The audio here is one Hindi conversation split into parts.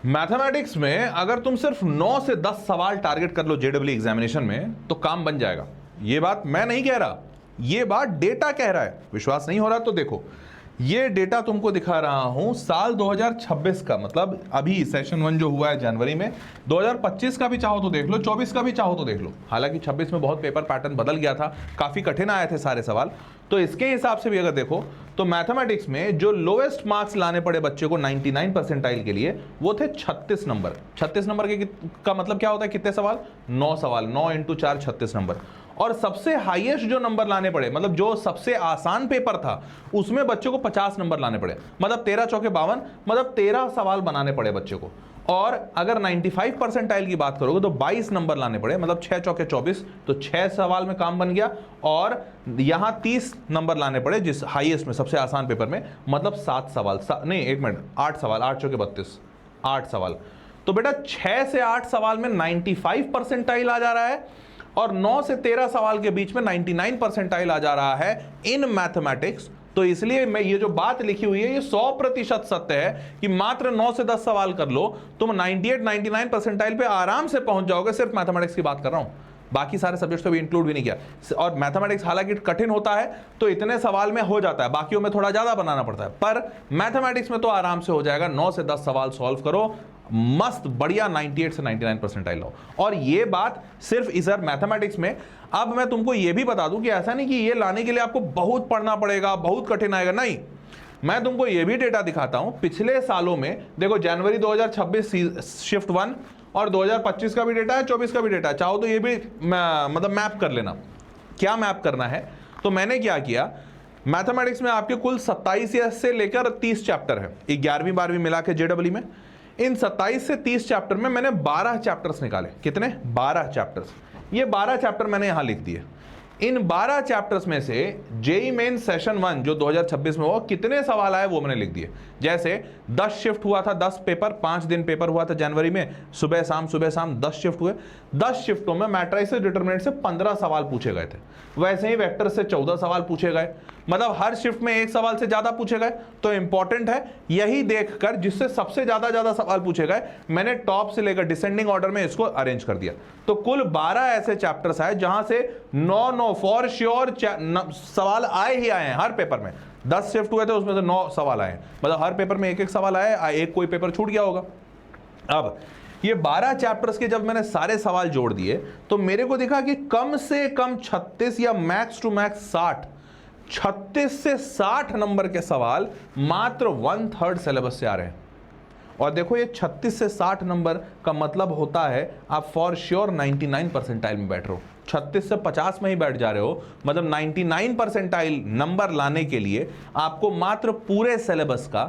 मैथमेटिक्स में अगर तुम सिर्फ 9 से 10 सवाल टारगेट कर लो जेडब्ल्यू एग्जामिनेशन में तो काम बन जाएगा। ये बात मैं नहीं कह रहा, ये बात डेटा कह रहा है। विश्वास नहीं हो रहा तो देखो, ये डेटा तुमको दिखा रहा हूं साल 2026 का, मतलब अभी सेशन 1 जो हुआ है जनवरी में, 2025 का भी चाहो तो देख लो, 24 का भी चाहो तो देख लो। हालांकि 26 में बहुत पेपर पैटर्न बदल गया था, काफी कठिन आए थे सारे सवाल। तो इसके हिसाब से भी अगर देखो तो मैथमेटिक्स में जो लोएस्ट मार्क्स लाने पड़े बच्चे को 99 परसेंटाइल के लिए वो थे 36 नंबर। 36 नंबर का मतलब क्या होता है, कितने सवाल, 9 सवाल, 9 × 4 36 नंबर। और सबसे हाईएस्ट जो नंबर लाने पड़े, मतलब जो सबसे आसान पेपर था उसमें बच्चों को 50 नंबर लाने पड़े, मतलब 13 चौके 52, मतलब 13 सवाल बनाने पड़े बच्चे को। और अगर 95 परसेंटाइल की बात करोगे तो 22 नंबर लाने पड़े, मतलब 6 चौके 24, तो 6 सवाल में काम बन गया। और यहां 30 नंबर लाने पड़े जिस हाईएस्ट में, सबसे आसान पेपर में, मतलब 7 सवाल, नहीं 1 मिनट, 8 सवाल, 8 चौके 32, 8 सवाल। तो बेटा 6 से 8 सवाल में 95 परसेंटाइल आ जा रहा है और 9 से 13 सवाल के बीच में 99 परसेंटाइल आ जा रहा है इन मैथमेटिक्स। तो इसलिए मैं ये जो बात लिखी हुई है ये 100% सत्य है कि मात्र 9 से 10 सवाल कर लो तुम 98-99 परसेंटाइल पे आराम से पहुंच जाओगे। सिर्फ मैथमेटिक्स की बात कर रहा हूं, बाकी सारे सब्जेक्ट्स को भी इंक्लूड भी नहीं किया। और मैथमेटिक्स हालांकि कठिन होता है तो इतने सवाल में हो जाता है, बाकियों में थोड़ा ज्यादा बनाना पड़ता है, पर मैथमेटिक्स में तो आराम से हो जाएगा। 9 से 10 सवाल सॉल्व करो, मस्त बढ़िया 98 से 99 परसेंटाइल लो। और ये बात सिर्फ इधर मैथमेटिक्स में। अब मैं तुमको ये भी बता दूं कि ऐसा नहीं कि ये लाने के लिए आपको बहुत पढ़ना पड़ेगा, बहुत कठिन आएगा, नहीं। मैं तुमको ये भी डेटा दिखाता हूं पिछले सालों में। देखो जनवरी 2026 शिफ्ट 1 और 2025 का भी डेटा है, 24 का भी डेटा है। चाहो तो ये भी मतलब मैप कर लेना। क्या मैप करना है, तो मैंने क्या किया, मैथमेटिक्स में आपके कुल 27 से लेकर 30 चैप्टर है 11वीं 12वीं मिला के जेडब्ल्यू में। इन 27 से 30 चैप्टर में मैंने 12 चैप्टर्स निकाले। कितने, 12 चैप्टर्स। ये 12 चैप्टर मैंने यहां लिख दिए। इन 12 चैप्टर्स में से जेई मेन सेशन 1 जो 2026 में हुआ कितने सवाल आए वो मैंने लिख दिए। जैसे 10 शिफ्ट हुआ था, 10 पेपर, 5 दिन पेपर हुआ था जनवरी में, सुबह शाम 10 शिफ्ट हुए। 10 शिफ्टों में मैट्रिसेस डिटरमिनेंट से 15 सवाल पूछे गए थे। वैसे ही वेक्टर से 14 सवाल पूछे गए, मतलब हर शिफ्ट में एक सवाल से ज्यादा पूछे गए। तो इंपॉर्टेंट है यही देखकर जिससे सबसे ज्यादा सवाल पूछे गए, मैंने टॉप से लेकर डिसेंडिंग ऑर्डर में इसको अरेंज कर दिया। तो कुल 12 ऐसे चैप्टर्स आए जहां से 9 फॉर श्योर सवाल आए ही आए हैं हर पेपर में। 10 शिफ्ट हुए थे उसमें से 9 सवाल आए, मतलब हर पेपर में एक सवाल आया, एक कोई पेपर छूट गया होगा। अब ये 12 चैप्टर्स के जब मैंने सारे सवाल जोड़ दिए तो मेरे को दिखा कि कम से कम 36 या मैक्स टू मैक्स 36 से 60 नंबर के सवाल मात्र 1/3 सिलेबस से आ रहे हैं। और देखो ये 36 से 60 नंबर का मतलब होता है आप फॉर श्योर 99 परसेंटाइल में बैठ रहे हो। 36 से 50 में ही बैठ जा रहे हो, मतलब 99 परसेंटाइल नंबर लाने के लिए आपको मात्र पूरे सिलेबस का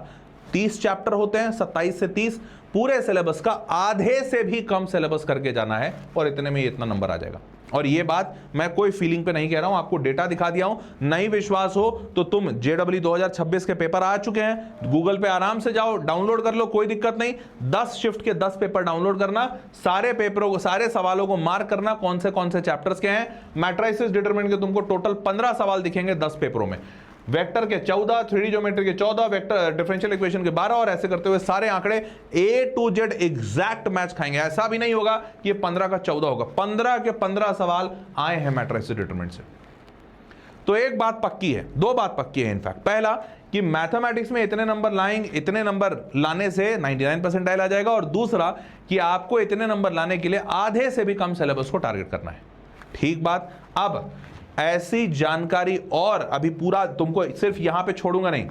30 चैप्टर होते हैं, 27 से 30, पूरे सिलेबस का आधे से भी कम सिलेबस करके जाना है और इतने में इतना नंबर आ जाएगा। और ये बात मैं कोई फीलिंग पे नहीं कह रहा हूं, आपको डेटा दिखा दिया हूं। नहीं विश्वास हो तो तुम जेडब्ल्यू 2026 के पेपर आ चुके हैं, गूगल पे आराम से जाओ, डाउनलोड कर लो, कोई दिक्कत नहीं। 10 शिफ्ट के 10 पेपर डाउनलोड करना, सारे पेपरों को, सारे सवालों को मार्क करना, कौन से चैप्टर्स के हैं। मैट्रिसेस डिटरमिनेंट के तुमको टोटल 15 सवाल दिखेंगे 10 पेपरों में, वेक्टर के 14, 3D ज्योमेट्री के 14, वेक्टर डिफरेंशियल इक्वेशन के 12, और ऐसे करते हुए सारे आंकड़े A to Z exact match खाएंगे। ऐसा भी नहीं होगा कि 15 का 14 होगा, 15 के 15 सवाल आए हैं मैट्रिसेस डिटरमिनेंट से। तो एक बात पक्की है, 2 बात पक्की है इनफैक्ट। पहला कि मैथमेटिक्स में इतने नंबर लाएंगे, इतने नंबर लाने से 99 परसेंटाइल आ जाएगा, और दूसरा कि आपको इतने नंबर लाने के लिए आधे से भी कम सिलेबस को टारगेट करना है। ठीक बात। अब ऐसी जानकारी, और अभी पूरा तुमको सिर्फ यहां पे छोड़ूंगा नहीं,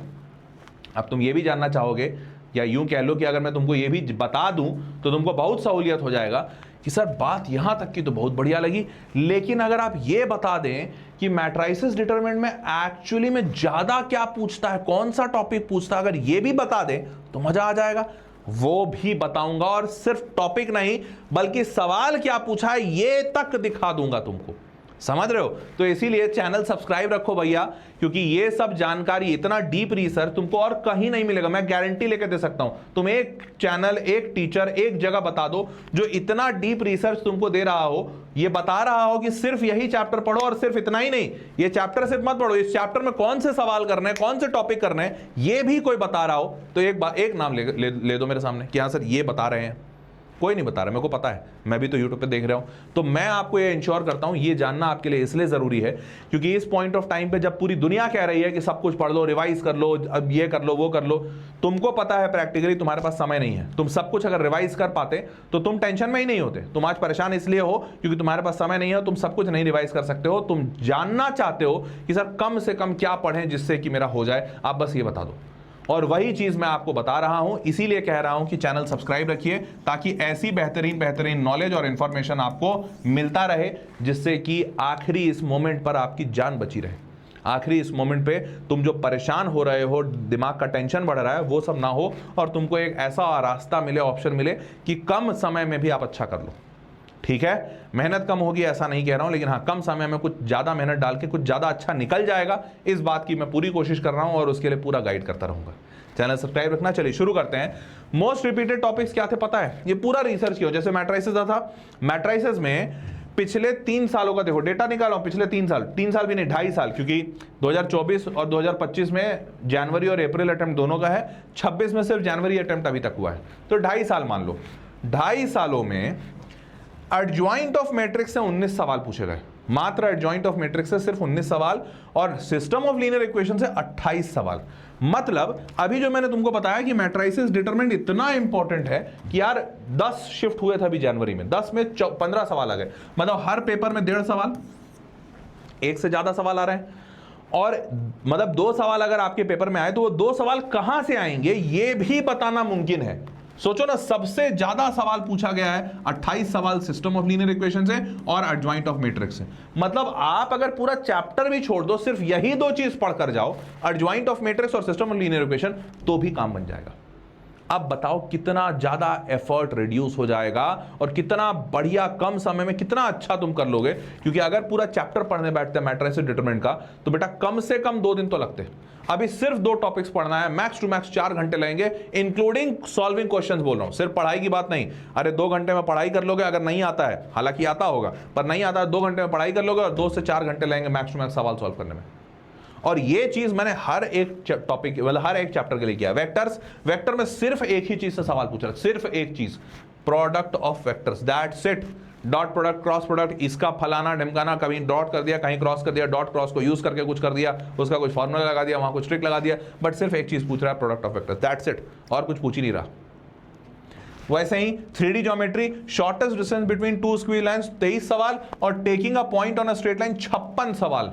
अब तुम ये भी जानना चाहोगे, या यूं कह लो कि अगर मैं तुमको ये भी बता दूं तो तुमको बहुत सहूलियत हो जाएगा कि सर बात यहां तक की तो बहुत बढ़िया लगी, लेकिन अगर आप ये बता दें कि मैट्रिसेस डिटरमिनेंट में एक्चुअली में ज्यादा क्या पूछता है, कौन सा टॉपिक पूछता है, अगर ये भी बता दें तो मजा आ जाएगा। वो भी बताऊंगा, और सिर्फ टॉपिक नहीं बल्कि सवाल क्या पूछा है ये तक दिखा दूंगा तुमको। समझ रहे हो? तो इसीलिए चैनल सब्सक्राइब रखो भैया, क्योंकि ये सब जानकारी, इतना डीप रिसर्च तुमको और कहीं नहीं मिलेगा। मैं गारंटी लेके दे सकता हूं। तुम एक चैनल, एक टीचर, एक जगह बता दो जो इतना डीप रिसर्च तुमको दे रहा हो, ये बता रहा हो कि सिर्फ यही चैप्टर पढ़ो, और सिर्फ इतना ही नहीं, ये चैप्टर सिर्फ मत पढ़ो, इस चैप्टर में कौन से सवाल करने हैं, कौन से टॉपिक करने हैं, ये भी कोई बता रहा हो, तो एक नाम ले दो मेरे सामने कि हाँ सर ये बता रहे हैं। कोई नहीं बता रहा, मेरे को पता है, मैं भी तो यूट्यूब पे देख रहा हूं। तो मैं आपको ये इंश्योर करता हूं, ये जानना आपके लिए इसलिए जरूरी है क्योंकि इस पॉइंट ऑफ टाइम पे जब पूरी दुनिया कह रही है कि सब कुछ पढ़ लो, रिवाइज कर लो, अब ये कर लो, वो कर लो, तुमको पता है प्रैक्टिकली तुम्हारे पास समय नहीं है। तुम सब कुछ अगर रिवाइज कर पाते तो तुम टेंशन में ही नहीं होते। तुम आज परेशान इसलिए हो क्योंकि तुम्हारे पास समय नहीं है, तुम सब कुछ नहीं रिवाइज कर सकते हो। तुम जानना चाहते हो कि सर कम से कम क्या पढ़ें जिससे कि मेरा हो जाए, आप बस ये बता दो। और वही चीज मैं आपको बता रहा हूं, इसीलिए कह रहा हूं कि चैनल सब्सक्राइब रखिए ताकि ऐसी बेहतरीन नॉलेज और इंफॉर्मेशन आपको मिलता रहे, जिससे कि आखिरी इस मोमेंट पर आपकी जान बची रहे। आखिरी इस मोमेंट पे तुम जो परेशान हो रहे हो, दिमाग का टेंशन बढ़ रहा है, वो सब ना हो और तुमको एक ऐसा रास्ता मिले, ऑप्शन मिले कि कम समय में भी आप अच्छा कर लो। ठीक है, मेहनत कम होगी ऐसा नहीं कह रहा हूं, लेकिन हाँ कम समय में कुछ ज्यादा मेहनत डाल के कुछ ज्यादा अच्छा निकल जाएगा, इस बात की मैं पूरी कोशिश कर रहा हूं और उसके लिए पूरा गाइड करता रहूंगा। चैनल सब्सक्राइब रखना। चलिए शुरू करते हैं। मोस्ट रिपीटेड टॉपिक्स क्या थे पता है? ये पूरा रिसर्च किया, जैसे मैट्राइसिस था, मैट्राइसिस में पिछले 3 सालों का देखो डेटा निकाला, पिछले 3 साल भी नहीं, 2.5 साल, क्योंकि 2024 और 2025 में जनवरी और अप्रैल अटेम्प्ट दोनों का है, 26 में सिर्फ जनवरी अटेम्प्ट अभी तक हुआ है, तो 2.5 साल मान लो। 2.5 सालों में एडजॉइंट ऑफ मैट्रिक्स से 19 सवाल पूछे गए, मात्र एडजॉइंट ऑफ मैट्रिक्स से सिर्फ 19 सवाल, और सिस्टम ऑफ लीनियर इक्वेशन से 28 सवाल। मतलब अभी जो मैंने तुमको बताया कि मैट्रिसेस डिटरमिनेंट इतना इंपॉर्टेंट है कि यार 10 शिफ्ट हुए थे अभी जनवरी में, 10 में 15 सवाल आ गए, मतलब हर पेपर में 1.5 सवाल, एक से ज्यादा सवाल आ रहे हैं। और मतलब 2 सवाल अगर आपके पेपर में आए तो वो 2 सवाल कहां से आएंगे ये भी बताना मुमकिन है। सोचो ना, सबसे ज्यादा सवाल पूछा गया है, 28 सवाल सिस्टम ऑफ लीनियर इक्वेशन से और एडजॉइंट ऑफ मैट्रिक्स से। मतलब आप अगर पूरा चैप्टर भी छोड़ दो, सिर्फ यही 2 चीज पढ़कर जाओ, एडजॉइंट ऑफ मैट्रिक्स और सिस्टम ऑफ लीनियर इक्वेशन, तो भी काम बन जाएगा। अब बताओ कितना ज्यादा एफर्ट रिड्यूस हो जाएगा और कितना बढ़िया कम समय में कितना अच्छा तुम कर लोगे। क्योंकि अगर पूरा चैप्टर पढ़ने बैठते हैं मैट्रिसेस डिटरमिनेंट का, तो बेटा कम से कम 2 दिन तो लगते। अभी सिर्फ 2 टॉपिक्स पढ़ना है, मैक्स टू मैक्स 4 घंटे लगेंगे, इंक्लूडिंग सॉल्विंग क्वेश्चंस बोल रहा हूं, सिर्फ पढ़ाई की बात नहीं। अरे 2 घंटे में पढ़ाई कर लोगे, अगर नहीं आता है, हालांकि आता होगा पर नहीं आता है, 2 घंटे में पढ़ाई कर लोगे और 2 से 4 घंटे लगेंगे मैक्स टू मैक्स सवाल सॉल्व करने में। और ये चीज मैंने हर एक टॉपिक मतलब हर एक चैप्टर के लिए किया। वेक्टर में सिर्फ एक ही चीज से सवाल पूछ रहा है, सिर्फ एक चीज, product of vectors, that's it. Dot product, cross product, इसका फलाना ढिमकाना, कहीं डॉट कर दिया, कहीं क्रॉस कर दिया, डॉट क्रॉस को यूज करके कुछ कर दिया, उसका कुछ फॉर्मूला लगा दिया, वहां कुछ ट्रिक लगा दिया, बट सिर्फ एक चीज पूछ रहा है, product of vectors, that's it, और कुछ पूछ ही नहीं रहा। वैसे ही 3D geometry, shortest distance between 2 square lines 23 सवाल, और taking a point on a straight line 56 सवाल,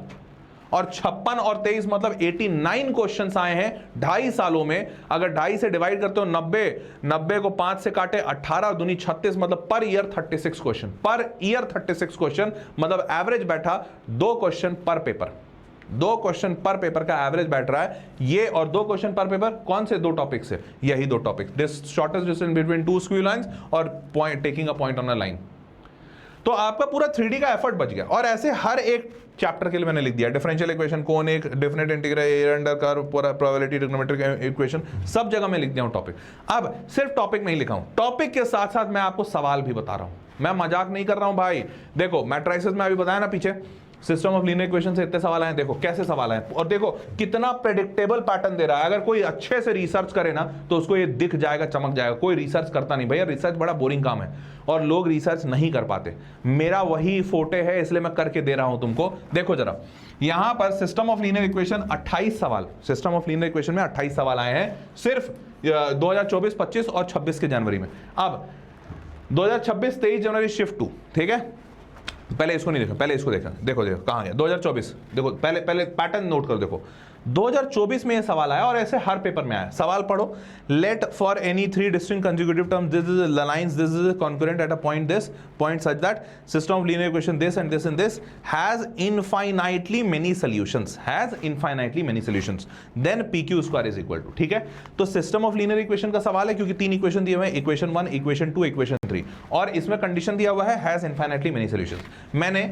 और 56 और 23 मतलब 89 क्वेश्चंस आए हैं 2.5 सालों में। अगर 2.5 से डिवाइड करते हो 90 को 5 से काटे 18 दूनी 36, मतलब per year 36 question, per year 36 question, मतलब एवरेज बैठा 2 क्वेश्चन पर पेपर, 2 क्वेश्चन पर पेपर का एवरेज बैठ रहा है ये। और 2 क्वेश्चन पर पेपर कौन से 2 टॉपिक से? यही 2 topic, this shortest distance between 2 square lines और point, taking a point on a line. तो आपका पूरा 3D का एफर्ट बच गया। और ऐसे हर एक चैप्टर के लिए मैंने लिख दिया, डिफरेंशियल इक्वेशन, कौन एक definite integral, area under curve, probability, trigonometric equation, सब जगह मैं लिख दिया हूं टॉपिक। अब सिर्फ टॉपिक नहीं लिखा हूं, टॉपिक के साथ साथ मैं आपको सवाल भी बता रहा हूं, मैं मजाक नहीं कर रहा हूं भाई। देखो मैट्रिसेस में अभी बताया ना पीछे, सिस्टम ऑफ लीनियर इक्वेशन से इतने सवाल आए, देखो कैसे सवाल आए, और देखो कितना प्रेडिक्टेबल पैटर्न दे रहा है। अगर कोई अच्छे से रिसर्च करे ना तो उसको ये दिख जाएगा, चमक जाएगा। कोई रिसर्च करता नहीं भैया, रिसर्च बड़ा बोरिंग काम है और लोग रिसर्च नहीं कर पाते। मेरा वही फोटे है, इसलिए मैं करके दे रहा हूं तुमको। देखो जरा, यहां पर सिस्टम ऑफ लीनियर इक्वेशन 28 सवाल, सिस्टम ऑफ लीनियर इक्वेशन में 28 सवाल आए हैं सिर्फ 2024, 25 और 26 के जनवरी में। अब 2026, 23 जनवरी शिफ्ट 2, ठीक है। पहले इसको नहीं देखा, पहले इसको देखा, देखो कहां है 2024, देखो पहले पैटर्न नोट करो। देखो 2024 में ये सवाल आया और ऐसे हर पेपर में आया। सवाल पढ़ो, let for any 3 distinct consecutive terms this is the lines, this is concurrent at a point this point such that system of linear equation this and this and this has infinitely many solutions, has infinitely many solutions, then PQ square is equal to, ठीक है। तो सिस्टम ऑफ लीनियर इक्वेशन का सवाल है क्योंकि 3 इक्वेशन दिए हुए हैं, इक्वेशन 1, इक्वेशन 2, इक्वेशन 3, और इसमें कंडीशन दिया हुआ है हैज इनफाइनाइटली मेनी सॉल्यूशंस। मैंने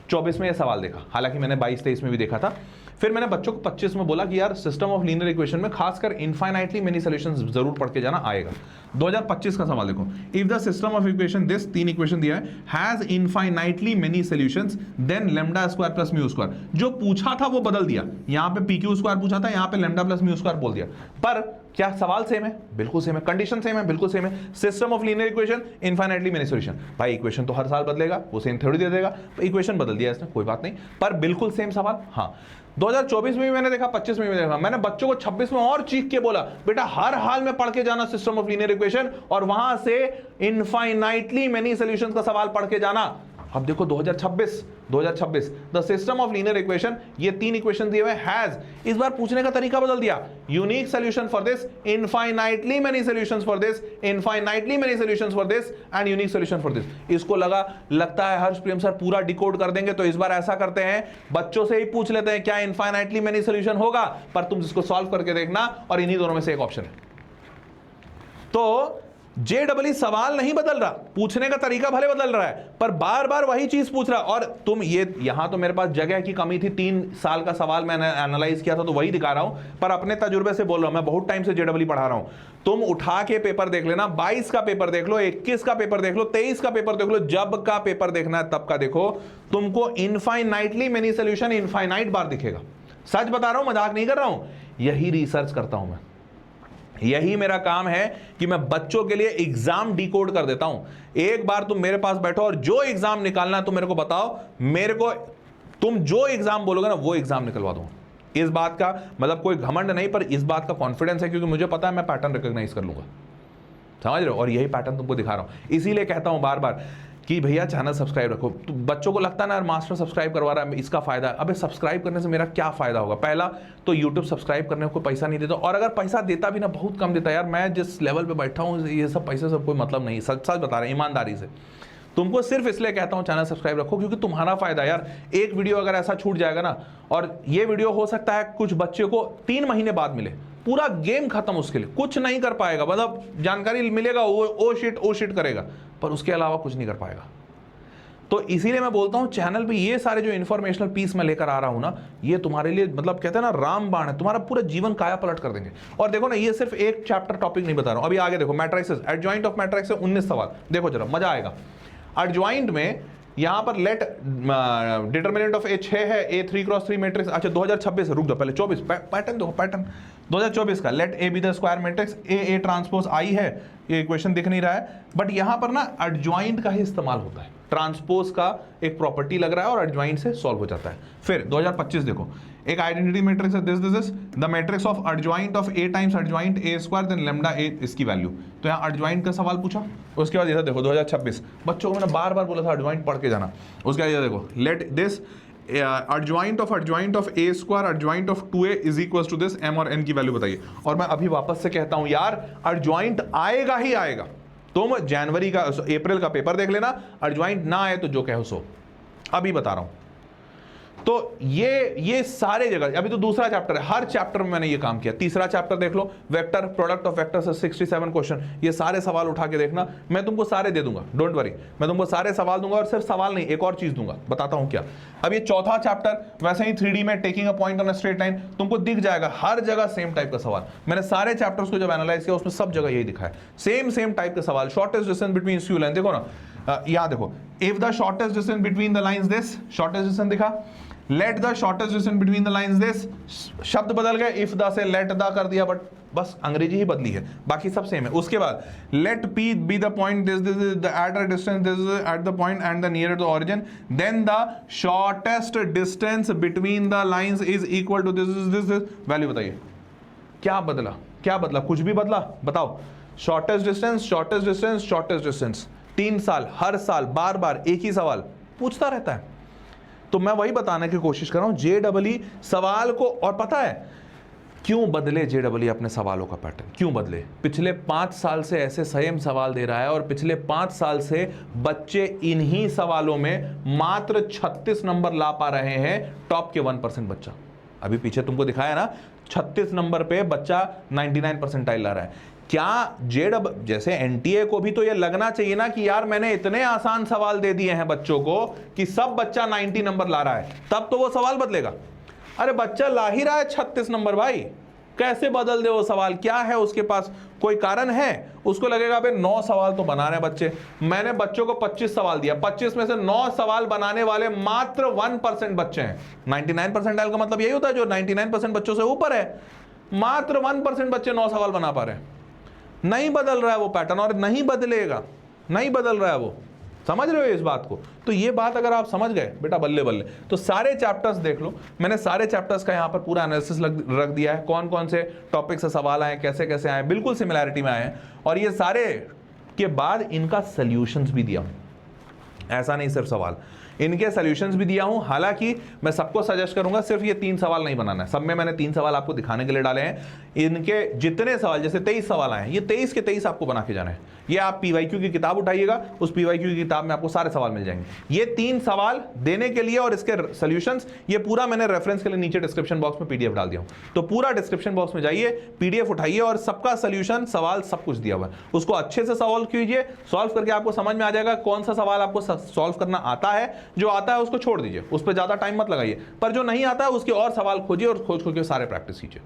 24 में ये सवाल देखा, हालांकि मैंने 22-23 में भी देखा था। फिर मैंने बच्चों को 25 में बोला कि यार सिस्टम ऑफ लीनियर इक्वेशन में खासकर इनफाइनाइटली मेनी सॉल्यूशंस जरूर पढ़ के जाना आएगा। 2025 का सवाल देखो, if the system of equation this 3 equation दिया है has infinitely many solutions then lambda square plus mu square. जो पूछा था वो बदल दिया, यहां पे pq स्क्वायर पूछा था, यहां पे लैम्डा प्लस म्यू स्क्वायर बोल दिया। पर क्या सवाल सेम है? बिल्कुल सेम है। कंडीशन सेम है? बिल्कुल सेम है। System of linear equation infinitely many solution. भाई इक्वेशन तो हर साल बदलेगा, वो सेम थ्योरी दे देगा, इक्वेशन बदल दिया इसने, कोई बात नहीं, पर बिल्कुल सेम सवाल। हाँ 2024 में भी मैंने देखा, 25 में भी देखा। मैंने बच्चों को 26 में और चीख के बोला बेटा हर हाल में पढ़ के जाना सिस्टम ऑफ लीनियर इक्वेशन, और वहां से इनफाइनाइटली मेनी सॉल्यूशंस का सवाल पढ़ के जाना। अब देखो 2026 the system of linear equation, ये 3 इक्वेशन दिए हुए हैज, इस बार पूछने का तरीका बदल दिया, unique solution for this, infinitely many solutions for this, infinitely many solutions for this and unique solution for this. इसको लगता है हर्ष प्रेम सर पूरा डिकोड कर देंगे, तो इस बार ऐसा करते हैं बच्चों से ही पूछ लेते हैं क्या इनफाइनाइटली मेनी सॉल्यूशन होगा, पर तुम इसको सॉल्व करके देखना और इन्हीं दोनों में से एक ऑप्शन है। तो JEE सवाल नहीं बदल रहा, पूछने का तरीका भले बदल रहा है, पर बार बार वही चीज पूछ रहा। और तुम ये यहां तो मेरे पास जगह की कमी थी, 3 साल का सवाल मैंने एनालाइज किया था तो वही दिखा रहा हूं, पर अपने तजुर्बे से बोल रहा हूं, मैं बहुत टाइम से JEE पढ़ा रहा हूं। तुम उठा के पेपर देख लेना, 22 का पेपर देख लो, 21 का पेपर देख लो, 23 का पेपर देख लो, जब का पेपर देखना है तब का देखो, तुमको इनफाइनाइटली मेनी सॉल्यूशन इनफाइनाइट बार दिखेगा। सच बता रहा हूं, मजाक नहीं कर रहा हूं, यही रिसर्च करता हूं मैं, यही मेरा काम है कि मैं बच्चों के लिए एग्जाम डिकोड कर देता हूं। एक बार तुम मेरे पास बैठो और जो एग्जाम निकालना है तुम मेरे को बताओ, मेरे को तुम जो एग्जाम बोलोगे ना वो एग्जाम निकलवा दूंगा। इस बात का मतलब कोई घमंड नहीं, पर इस बात का कॉन्फिडेंस है क्योंकि मुझे पता है मैं पैटर्न रिकॉग्नाइज कर लूंगा, समझ रहे हो, और यही पैटर्न तुमको दिखा रहा हूं। इसीलिए कहता हूं बार बार कि भैया चैनल सब्सक्राइब रखो। तो बच्चों को लगता है ना यार मास्टर सब्सक्राइब करवा रहा है, इसका फायदा है। अबे सब्सक्राइब करने से मेरा क्या फायदा होगा? पहला तो यूट्यूब सब्सक्राइब करने को पैसा नहीं देता, और अगर पैसा देता भी ना बहुत कम देता। यार मैं जिस लेवल पे बैठा हूँ ये सब पैसे सब कोई मतलब नहीं, सच सच बता रहे हैं ईमानदारी से। तुमको सिर्फ इसलिए कहता हूं चैनल सब्सक्राइब रखो क्योंकि तुम्हारा फायदा। यार एक वीडियो अगर ऐसा छूट जाएगा ना, और ये वीडियो हो सकता है कुछ बच्चे को 3 महीने बाद मिले, पूरा गेम खत्म, उसके लिए कुछ नहीं कर पाएगा, मतलब जानकारी मिलेगा ओ शिट करेगा, पर उसके अलावा कुछ नहीं कर पाएगा। तो इसीलिए मैं बोलता हूं चैनल पे ये सारे जो इन्फॉर्मेशनल पीस मैं लेकर आ रहा हूं ना, ये तुम्हारे लिए मतलब कहते हैं ना रामबाण है, तुम्हारा पूरा जीवन काया पलट कर देंगे। और देखो ना, ये सिर्फ एक चैप्टर टॉपिक नहीं बता रहा हूं, अभी आगे देखो मैट्रिसेस, एडजॉइंट ऑफ मैट्रिक्स से 19 सवाल, देखो जरा मजा आएगा। एडजॉइंट में यहां पर लेट डिटरमिनेंट ऑफ A6 है, A3 क्रॉस 3 मैट्रिक्स। अच्छा 2026 रुक जाओ पहले, 24 पैटर्न देखो, पैटर्न 2024 का let A be the square matrix, A transpose I है, ये इक्वेशन दिख नहीं रहा है, बट यहां पर ना एडजॉइंट का ही इस्तेमाल होता है, ट्रांसपोज का एक प्रॉपर्टी लग रहा है और एडजॉइंट से सॉल्व हो जाता है। फिर 2025 देखो, एक आइडेंटिटी मैट्रिक्स है, this is the matrix of adjoint of A times adjoint A square then lambda A, इसकी वैल्यू। तो यहाँ एडजॉइंट का सवाल पूछा, उसके बाद इधर देखो 2026, बच्चों को मैंने बार बार बोला था एडजॉइंट पढ़ के जाना। उसके बाद देखो let this adjoint of A square adjoint of 2A is equal to this, M और N की वैल्यू बताइए। और मैं अभी वापस से कहता हूं यार एडजॉइंट आएगा ही आएगा, तुम जनवरी का अप्रैल का पेपर देख लेना, एडजॉइंट ना आए तो जो कहो सो, अभी बता रहा हूं। तो ये सारे जगह, अभी तो दूसरा चैप्टर है, हर चैप्टर में मैंने ये काम किया। तीसरा चैप्टर देख लो, वेक्टर, प्रोडक्ट ऑफ वेक्टर से 67 क्वेश्चन, ये सारे सवाल उठा के देखना, मैं तुमको सारे दे दूंगा, डोंट वरी, मैं तुमको सारे सवाल दूंगा। और सिर्फ सवाल नहीं, एक और चीज दूंगा, बताता हूं क्या। अब ये चौथा चैप्टर वैसे ही 3D में taking a point on a straight line, तुमको दिख जाएगा हर जगह सेम टाइप का सवाल। मैंने सारे चैप्टर्स को जब एनालाइज किया उसमें सब जगह यही दिखा है, सेम टाइप के सवाल। Shortest distance between skew line, देखो ना, यहां देखो, if the shortest distance between the lines this, shortest distance दिखा, let the shortest distance between the lines this, शब्द बदल गए, इफ द से लेट द कर दिया, बट बस अंग्रेजी ही बदली है, बाकी सब सेम है। उसके बाद let P be the point this is the at a distance this is at the point and the near to origin, then the shortest distance between the lines is equal to this, value बताइए। क्या बदला? कुछ भी बदला? बताओ। शॉर्टेस्ट डिस्टेंस 3 साल, हर साल बार बार एक ही सवाल पूछता रहता है। तो मैं वही बताने की कोशिश कर रहा हूं, JEE सवाल को, और पता है क्यों बदले JEE अपने सवालों का पैटर्न, क्यों बदले? पिछले 5 साल से ऐसे सेम सवाल दे रहा है, और पिछले 5 साल से बच्चे इन्हीं सवालों में मात्र 36 नंबर ला पा रहे हैं, टॉप के 1% बच्चा। अभी पीछे तुमको दिखाया ना, 36 नंबर पे बच्चा 99 परसेंटाइल ला रहा है। क्या जैसे एनटीए को भी तो ये लगना चाहिए ना कि यार मैंने इतने आसान सवाल दे दिए हैं बच्चों को कि सब बच्चा 90 नंबर ला रहा है, तब तो वो सवाल बदलेगा। अरे बच्चा ला ही रहा है 36 नंबर, भाई कैसे बदल दे वो सवाल? क्या है उसके पास? कोई कारण है? उसको लगेगा भाई 9 सवाल तो बना रहे हैं बच्चे, मैंने बच्चों को 25 सवाल दिया, 25 में से 9 सवाल बनाने वाले मात्र 1% बच्चे हैं। 99 परसेंटाइल का मतलब यही होता है जो 99% बच्चों से ऊपर है, मात्र 1% बच्चे 9 सवाल बना पा रहे हैं। नहीं बदल रहा है वो पैटर्न, और नहीं बदलेगा, नहीं बदल रहा है वो। समझ रहे हो इस बात को? तो ये बात अगर आप समझ गए बेटा, बल्ले बल्ले। तो सारे चैप्टर्स देख लो, मैंने सारे चैप्टर्स का यहाँ पर पूरा एनालिसिस रख दिया है, कौन कौन से टॉपिक से सवाल आए, कैसे कैसे आए, बिल्कुल सिमिलैरिटी में आए हैं। और ये सारे के बाद इनका सॉल्यूशंस भी दिया हूँ, ऐसा नहीं सिर्फ सवाल, इनके सॉल्यूशंस भी दिया हूं। हालांकि मैं सबको सजेस्ट करूंगा सिर्फ ये 3 सवाल नहीं बनाना है, सब में मैंने 3 सवाल आपको दिखाने के लिए डाले हैं। इनके जितने सवाल, जैसे 23 सवाल आए हैं, ये 23 के 23 आपको बना के जाना है। ये आप पीवाईक्यू की किताब उठाइएगा, उस पीवाईक्यू की किताब में आपको सारे सवाल मिल जाएंगे। ये 3 सवाल देने के लिए और इसके सॉल्यूशंस, ये पूरा मैंने रेफरेंस के लिए नीचे डिस्क्रिप्शन बॉक्स में पीडीएफ डाल दिया हूं। तो पूरा डिस्क्रिप्शन बॉक्स में जाइए, पीडीएफ उठाइए और सबका सॉल्यूशन, सवाल सब कुछ दिया हुआ है, उसको अच्छे से सॉल्व कीजिए। सॉल्व करके आपको समझ में आ जाएगा कौन सा सवाल आपको सॉल्व करना आता है। जो आता है उसको छोड़ दीजिए, उस पर ज्यादा टाइम मत लगाइए, पर जो नहीं आता है उसके और सवाल खोजिए और खोज के सारे प्रैक्टिस कीजिए।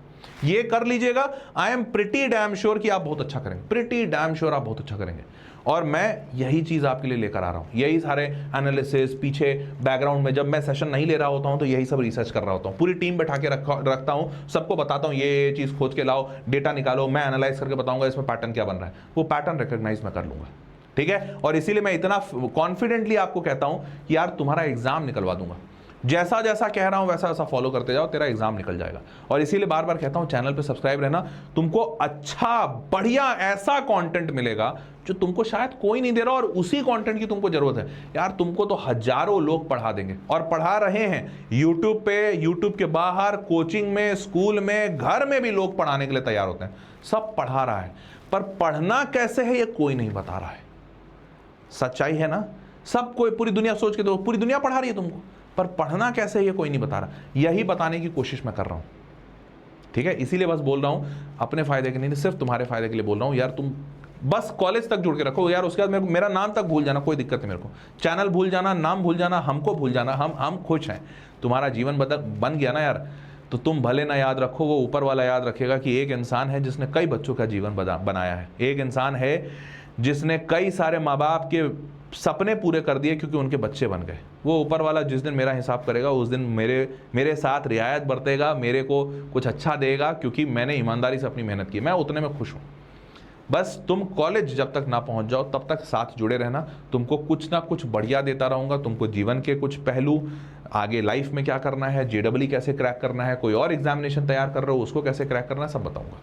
ये कर लीजिएगा, I am pretty damn sure कि आप बहुत अच्छा करेंगे, प्रिटी डैम श्योर आप बहुत अच्छा करेंगे। और मैं यही चीज आपके लिए लेकर आ रहा हूं, यही सारे एनालिसिस, पीछे बैकग्राउंड में जब मैं सेशन नहीं ले रहा होता हूं तो यही सब रिसर्च कर रहा होता हूं, पूरी टीम बैठा के रखता हूं, सबको बताता हूं ये चीज खोज के लाओ, डेटा निकालो, मैं एनालाइज करके बताऊंगा इसमें पैटर्न क्या बन रहा है, वो पैटर्न रिकॉग्नाइज मैं कर लूंगा। ठीक है, और इसीलिए मैं इतना कॉन्फिडेंटली आपको कहता हूं कि यार तुम्हारा एग्जाम निकलवा दूंगा, जैसा जैसा कह रहा हूं वैसा वैसा फॉलो करते जाओ, तेरा एग्जाम निकल जाएगा। और इसीलिए बार बार कहता हूं चैनल पे सब्सक्राइब रहना, तुमको अच्छा बढ़िया ऐसा कंटेंट मिलेगा जो तुमको शायद कोई नहीं दे रहा, और उसी कंटेंट की तुमको जरूरत है। यार तुमको तो हजारों लोग पढ़ा देंगे और पढ़ा रहे हैं, यूट्यूब पे, यूट्यूब के बाहर, कोचिंग में, स्कूल में, घर में भी लोग पढ़ाने के लिए तैयार होते हैं, सब पढ़ा रहा है, पर पढ़ना कैसे है ये कोई नहीं बता रहा है। सच्चाई है ना, सब कोई, पूरी दुनिया सोच के, तो पूरी दुनिया पढ़ा रही है तुमको, पर पढ़ना कैसे है ये कोई नहीं बता रहा। यही बताने की कोशिश मैं कर रहा हूं। ठीक है, इसीलिए बस बोल रहा हूं, अपने फायदे के नहीं, सिर्फ तुम्हारे फायदे के लिए बोल रहा हूं। यार तुम बस कॉलेज तक जुड़ के रखो यार, उसके बाद मेरा नाम तक भूल जाना, कोई दिक्कत नहीं मेरे को, चैनल भूल जाना, नाम भूल जाना, हमको भूल जाना, हम खुश हैं। तुम्हारा जीवन बन गया ना यार, तो तुम भले ना याद रखो, वो ऊपर वाला याद रखेगा कि एक इंसान है जिसने कई बच्चों का जीवन बनाया है, एक इंसान है जिसने कई सारे माँ बाप के सपने पूरे कर दिए क्योंकि उनके बच्चे बन गए। वो ऊपर वाला जिस दिन मेरा हिसाब करेगा उस दिन मेरे साथ रियायत बरतेगा, मेरे को कुछ अच्छा देगा, क्योंकि मैंने ईमानदारी से अपनी मेहनत की। मैं उतने में खुश हूँ। बस तुम कॉलेज जब तक ना पहुंच जाओ तब तक साथ जुड़े रहना, तुमको कुछ ना कुछ बढ़िया देता रहूँगा, तुमको जीवन के कुछ पहलू, आगे लाइफ में क्या करना है, जेडब्ल्यू कैसे क्रैक करना है, कोई और एग्जामिनेशन तैयार कर रहे हो उसको कैसे क्रैक करना है, सब बताऊंगा।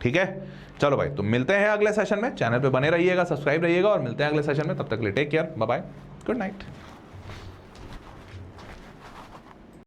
ठीक है, चलो भाई, तो मिलते हैं अगले सेशन में। चैनल पे बने रहिएगा, सब्सक्राइब रहिएगा, और मिलते हैं अगले सेशन में। तब तक के लिए take care, bye bye, good night.